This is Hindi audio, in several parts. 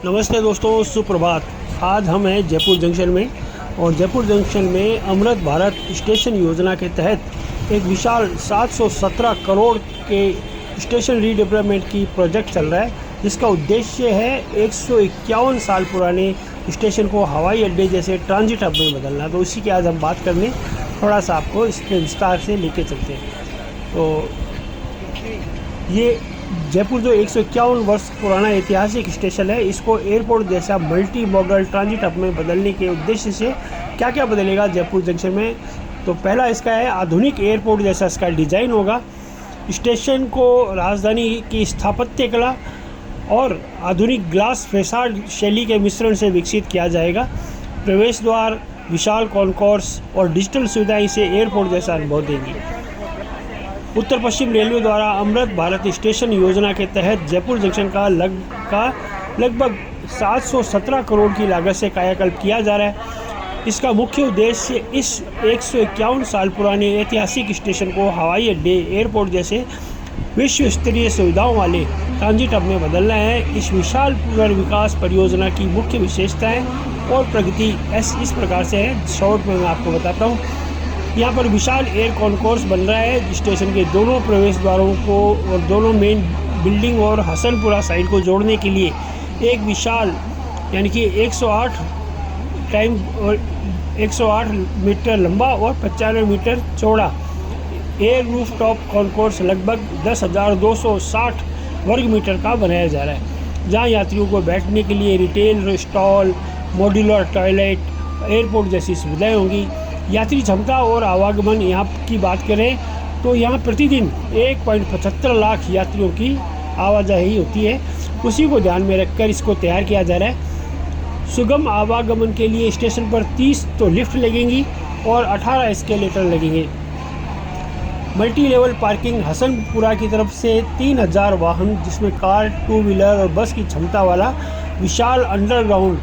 नमस्ते दोस्तों, सुप्रभात। आज हम हैं जयपुर जंक्शन में और जयपुर जंक्शन में अमृत भारत स्टेशन योजना के तहत एक विशाल 717 करोड़ के स्टेशन रीडेवलपमेंट की प्रोजेक्ट चल रहा है, जिसका उद्देश्य है 151 साल पुराने स्टेशन को हवाई अड्डे जैसे ट्रांजिट हब में बदलना। तो इसी की आज हम बात करने थोड़ा सा आपको इसके विस्तार से लेके चलते हैं। तो ये जयपुर जो 151 वर्ष पुराना ऐतिहासिक स्टेशन है, इसको एयरपोर्ट जैसा मल्टी मॉडल ट्रांजिट हब में बदलने के उद्देश्य से क्या क्या बदलेगा जयपुर जंक्शन में। तो पहला इसका है आधुनिक एयरपोर्ट जैसा इसका डिज़ाइन होगा। स्टेशन को राजधानी की स्थापत्य कला और आधुनिक ग्लास फैसाड शैली के मिश्रण से विकसित किया जाएगा। प्रवेश द्वार, विशाल कॉन्कोर्स और डिजिटल सुविधाएं इसे एयरपोर्ट जैसा अनुभव देंगी। उत्तर पश्चिम रेलवे द्वारा अमृत भारत स्टेशन योजना के तहत जयपुर जंक्शन का लगभग 717 करोड़ की लागत से कायाकल्प किया जा रहा है। इसका मुख्य उद्देश्य इस 151 साल पुराने ऐतिहासिक स्टेशन को हवाई अड्डे, एयरपोर्ट जैसे विश्व स्तरीय सुविधाओं वाले ट्रांजिट हब में बदलना है। इस विशाल पुनर्विकास परियोजना की मुख्य विशेषताएं और प्रगति इस प्रकार से है, शॉर्ट में मैं आपको बताता हूँ। यहाँ पर विशाल एयर कॉन्कोर्स बन रहा है। स्टेशन के दोनों प्रवेश द्वारों को और दोनों मेन बिल्डिंग और हसनपुरा साइड को जोड़ने के लिए एक विशाल यानी कि 108 मीटर लंबा और 95 मीटर चौड़ा एयर रूफ टॉप कॉन्कोर्स लगभग 10,260 वर्ग मीटर का बनाया जा रहा है, जहाँ यात्रियों को बैठने के लिए retail stall, modular toilet, airport जैसी सुविधाएँ होंगी। यात्री क्षमता और आवागमन यहाँ की बात करें तो यहाँ प्रतिदिन 1.75 लाख यात्रियों की आवाजाही होती है। उसी को ध्यान में रखकर इसको तैयार किया जा रहा है। सुगम आवागमन के लिए स्टेशन पर 30 तो लिफ्ट लगेंगी और 18 एस्केलेटर लगेंगे। मल्टी लेवल पार्किंग हसनपुरा की तरफ से 3000 वाहन, जिसमें कार, 2 व्हीलर और बस की क्षमता वाला विशाल अंडरग्राउंड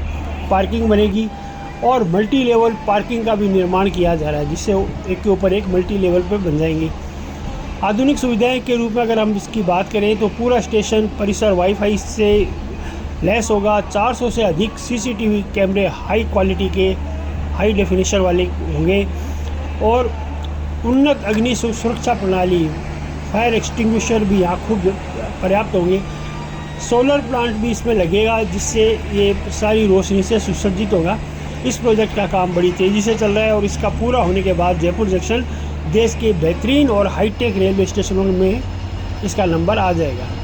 पार्किंग बनेगी और मल्टी लेवल पार्किंग का भी निर्माण किया जा रहा है, जिससे एक के ऊपर एक मल्टी लेवल पर बन जाएंगे। आधुनिक सुविधाएं के रूप में अगर हम इसकी बात करें तो पूरा स्टेशन परिसर वाईफाई से लैस होगा। 400 से अधिक सीसीटीवी कैमरे हाई क्वालिटी के हाई डेफिनेशन वाले होंगे और उन्नत अग्नि सुरक्षा प्रणाली, फायर एक्सटिंग्विशर भी यहाँ खूब पर्याप्त होंगे। सोलर प्लांट भी इसमें लगेगा, जिससे ये सारी रोशनी से सुसज्जित होगा। इस प्रोजेक्ट का काम बड़ी तेज़ी से चल रहा है और इसका पूरा होने के बाद जयपुर जंक्शन देश के बेहतरीन और हाईटेक रेलवे स्टेशनों में इसका नंबर आ जाएगा।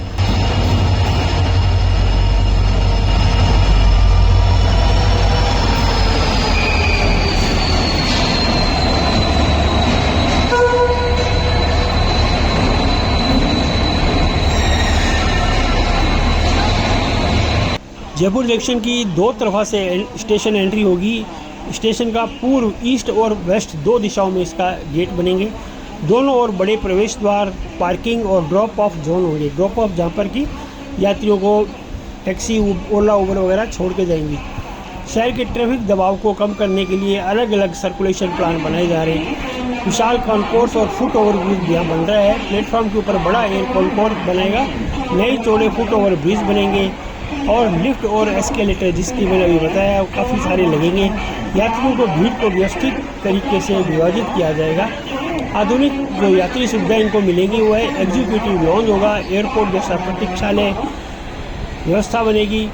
जयपुर जंक्शन की दो तरफा से स्टेशन एंट्री होगी। स्टेशन का पूर्व, ईस्ट और वेस्ट दो दिशाओं में इसका गेट बनेंगे। दोनों ओर बड़े प्रवेश द्वार, पार्किंग और ड्रॉप ऑफ जोन होंगे। ड्रॉप ऑफ जहाँ पर कि यात्रियों को टैक्सी, ओला, उबर वगैरह छोड़ के जाएंगी। शहर के ट्रैफिक दबाव को कम करने के लिए अलग अलग सर्कुलेशन प्लान बनाए जा रहे हैं। विशाल कॉन्कोर्स और फुट ओवर ब्रिज यहाँ बन रहा है। प्लेटफॉर्म के ऊपर बड़ा एयर कॉन्कोर्स बनेगा। नए चौड़े फुट ओवर ब्रिज बनेंगे और लिफ्ट और एस्केलेटर, जिसकी मैंने अभी बताया, काफ़ी सारे लगेंगे। यात्रियों को भीड़ को व्यवस्थित तरीके से विभाजित किया जाएगा। आधुनिक जो यात्री सुविधा इनको मिलेंगी वो है एग्जीक्यूटिव लॉन्ज होगा, एयरपोर्ट जैसा प्रतीक्षालय व्यवस्था बनेगी,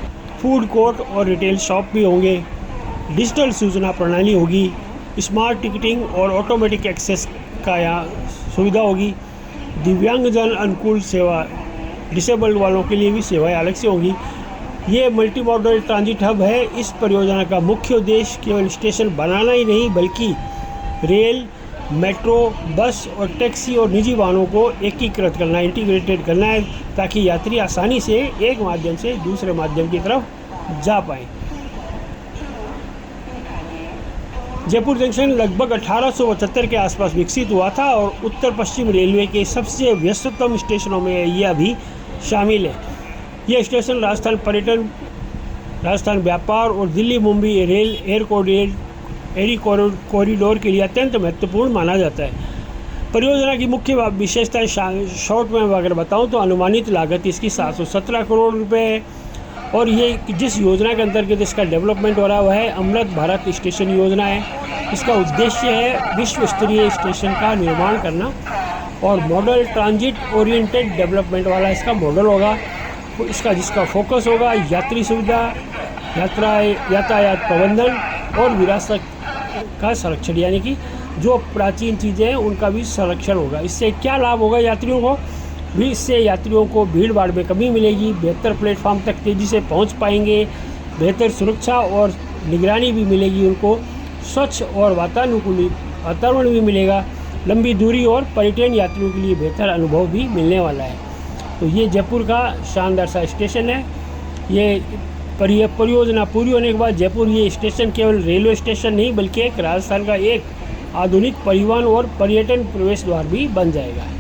फूड कोर्ट और रिटेल शॉप भी होंगे। डिजिटल सूचना प्रणाली होगी, स्मार्ट टिकटिंग और ऑटोमेटिक एक्सेस का यहाँ सुविधा होगी। दिव्यांगजन अनुकूल सेवा, डिसेबल्ड वालों के लिए भी सेवाएं अलग से होंगी। ये मल्टी मॉडल ट्रांजिट हब है। इस परियोजना का मुख्य उद्देश्य केवल स्टेशन बनाना ही नहीं, बल्कि रेल, मेट्रो, बस और टैक्सी और निजी वाहनों को एकीकृत करना, इंटीग्रेटेड करना है, ताकि यात्री आसानी से एक माध्यम से दूसरे माध्यम की तरफ जा पाएँ। जयपुर जंक्शन लगभग 1875 के आसपास विकसित हुआ था और उत्तर पश्चिम रेलवे के सबसे व्यस्ततम स्टेशनों में यह भी शामिल है। यह स्टेशन राजस्थान पर्यटन, राजस्थान व्यापार और Delhi Mumbai rail air corridor के लिए अत्यंत महत्वपूर्ण माना जाता है। परियोजना की मुख्य विशेषताएं शॉर्ट में अगर बताऊं तो अनुमानित लागत इसकी 717 करोड़ रुपए है। और ये जिस योजना के अंतर्गत इसका डेवलपमेंट हो रहा है वह है अमृत भारत स्टेशन योजना है। इसका उद्देश्य है विश्व स्तरीय स्टेशन का निर्माण करना और मॉडल ट्रांजिट ओरिएंटेड डेवलपमेंट वाला इसका मॉडल होगा। इसका जिसका फोकस होगा यात्री सुविधा, यातायात प्रबंधन और विरासत का संरक्षण, यानी कि जो प्राचीन चीज़ें हैं उनका भी संरक्षण होगा। इससे क्या लाभ होगा यात्रियों को भी? इससे यात्रियों को भीड़ भाड़ में कमी मिलेगी, बेहतर प्लेटफॉर्म तक तेज़ी से पहुंच पाएंगे, बेहतर सुरक्षा और निगरानी भी मिलेगी उनको, स्वच्छ और वातावरण भी मिलेगा, लंबी दूरी और पर्यटन यात्रियों के लिए बेहतर अनुभव भी मिलने वाला है। तो ये जयपुर का शानदार सा स्टेशन है। ये परियोजना पूरी होने के बाद जयपुर ये स्टेशन केवल रेलवे स्टेशन नहीं बल्कि एक राजस्थान का एक आधुनिक परिवहन और पर्यटन प्रवेश द्वार भी बन जाएगा।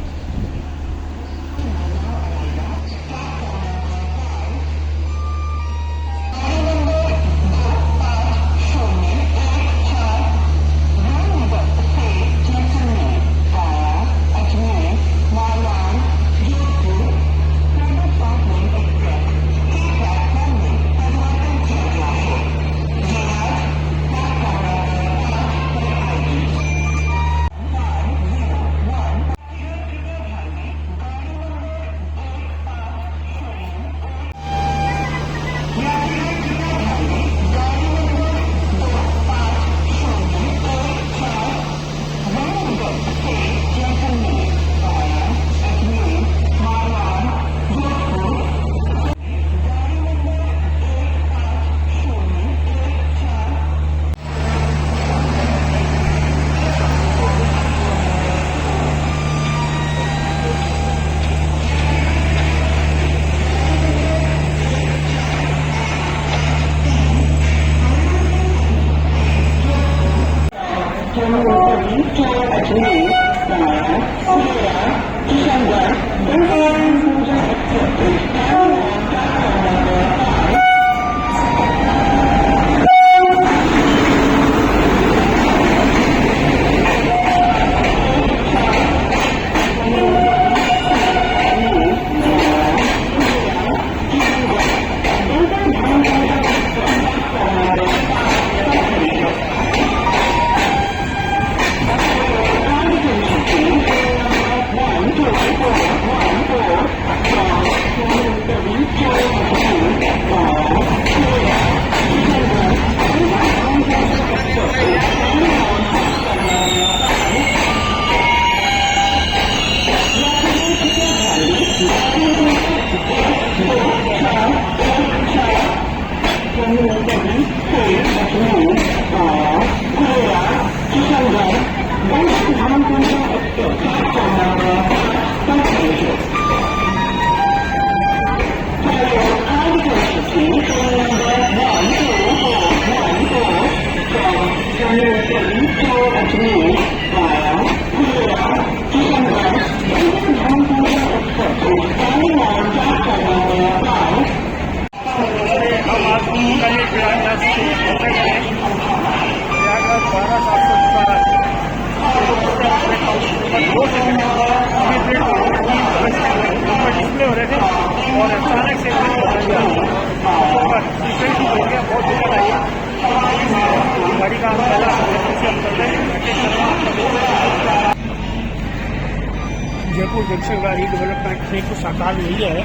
जयपुर जंक्शन का रीडेवलपमेंट ने कुछ आकार लिया है।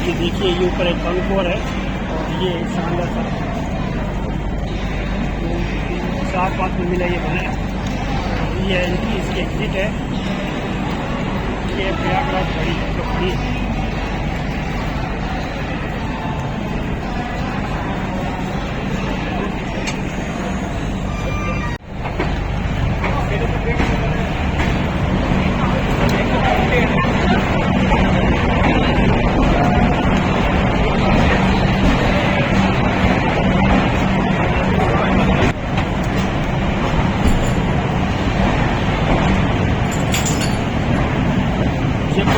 ये देखिए, ये ऊपर एक कॉन्कोर है और ये शानदार सा 7-5 में मिला ये बना है। ये एंट्री, इसकी एग्जिट है। ये प्रयागराज घड़ी जो खड़ी है।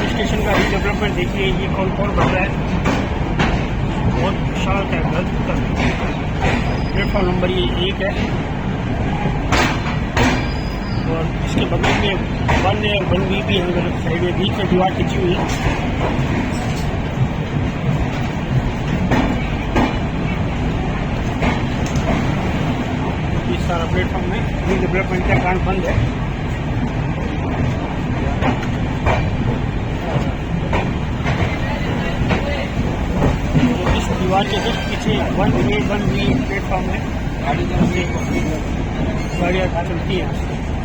स्टेशन का रीडेवलपमेंट देखिए, ये कौन कौन बन रहा है, बहुत विशाल है। प्लेटफॉर्म नंबर ये 1 है और इसके बगल में 1 है, 1B भी है, साइड में बीच में दीवार खींची हुई है। प्लेटफॉर्म में अभी डेवलपमेंट का कारण बंद है। इस दीवार के जस्ट पीछे 1A 1B प्लेटफॉर्म है। गाड़ियाँ चलती हैं,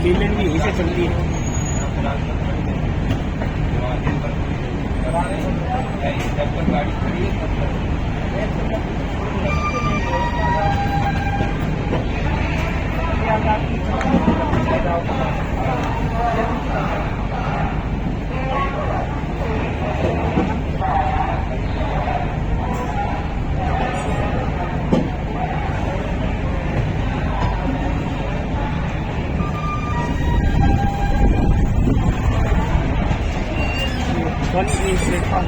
लीलैंड भी यहीं से चलती है। One platform